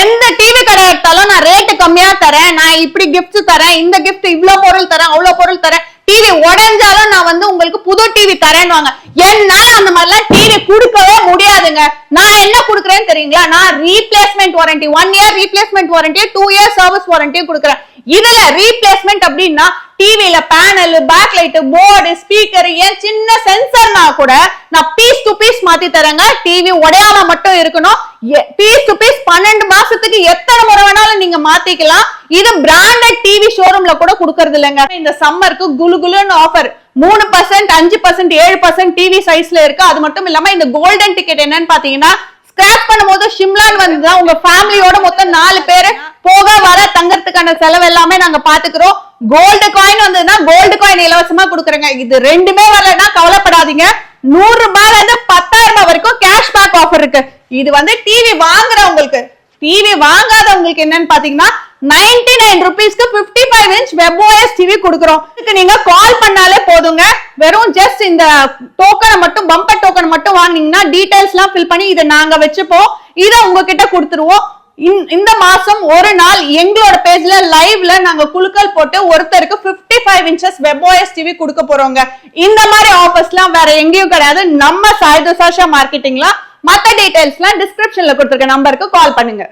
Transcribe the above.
எந்த டிவி கடை எடுத்தாலும் நான் ரேட்டு கம்மியா தரேன், நான் இப்படி கிஃப்ட் தரேன், இந்த கிஃப்ட் இவ்வளவு பொருள் தரேன், அவ்வளவு பொருள் தரேன், டிவி உடஞ்சாலும் நான் வந்து உங்களுக்கு புது டிவி தரேன்னு என்னால அந்த மாதிரிலாம் டிவி கொடுக்கவே முடியாதுங்க. நான் என்ன கொடுக்குறேன்னு தெரியுங்களா? நான் replacement warranty 1 year replacement warranty 2 year service வாரண்டியும் கொடுக்குறேன். இதுல ரீப்ளேஸ்மெண்ட் அப்படின்னா டிவில panel, back light, board, speaker, ஏன் சின்ன சென்சர்னா கூட நான் பீஸ் டு பீஸ் மாத்தி தரேங்க. டிவி உடையாம மட்டும் இருக்கணும். பீஸ் டு பீஸ் 12 மாசத்துக்கு எத்தனை முறை வேணாலும் நீங்க மாத்திக்கலாம். இது பிராண்டட் டிவி ஷோரூம்ல கூட கொடுக்கறது இல்லைங்க. இந்த சம்மருக்கு குலுகுலுன்னு ஆஃபர் 3%, 5%, 7% டிவி சைஸ்ல இருக்கு. அது மட்டும் இல்லாம இந்த கோல்டன் டிக்கெட் என்னன்னு பாத்தீங்கன்னா, ஸ்கிராப் பண்ணும்போது ஷிம்லான் வந்துதான் உங்க ஃபேமிலியோட மொத்தம் 4 பேரு போக வர தங்கறதுக்கான செலவு எல்லாமே நாங்க பாத்துக்கிறோம். கோல்டு காயின் வந்ததுன்னா கோல்டு காயின் இலவசமா கொடுக்குறேங்க. இது ரெண்டுமே வரலன்னா கவலைப்படாதீங்க. 100 ரூபாயில இருந்து 10,000 ரூபாய் வரைக்கும் கேஷ்பேக் ஆஃபர் இருக்கு. இது வந்து டிவி வாங்குறவங்களுக்கு. டிவி வாங்காதவங்களுக்கு என்னன்னு பாத்தீங்கன்னா 99 ரூபீஸ்க்கு 55 இன்ச் WebOS டிவி கொடுக்குறோம். இதுக்கு நீங்க கால் பண்ணாலே போதுங்க. வெறும் ஜஸ்ட் இந்த டோக்கனை மட்டும், பம்பர் டோக்கன் மட்டும் வாங்கினீங்கன்னா டீடைல்ஸ் எல்லாம் ஃபில் பண்ணி இதை நாங்க வச்சுப்போம். இதை உங்ககிட்ட கொடுத்துருவோம். இந்த மாசம் ஒரு நாள் எங்களோட பேஜ்ல லைவ்ல நாங்க குலுக்கல் போட்டு ஒருத்தருக்கு 55 இன்ச்சஸ் WebOS டிவி கொடுக்க போறோங்க. இந்த மாதிரி ஆஃபர்ஸ்லாம் வேற எங்கேயும் கிடையாது. நம்ம சாய் தோசா மார்க்கெட்டிங்ல. மத்த டீடைல்ஸ்லாம் டிஸ்கிரிப்ஷன்ல கொடுத்திருக்க நம்பருக்கு கால் பண்ணுங்க.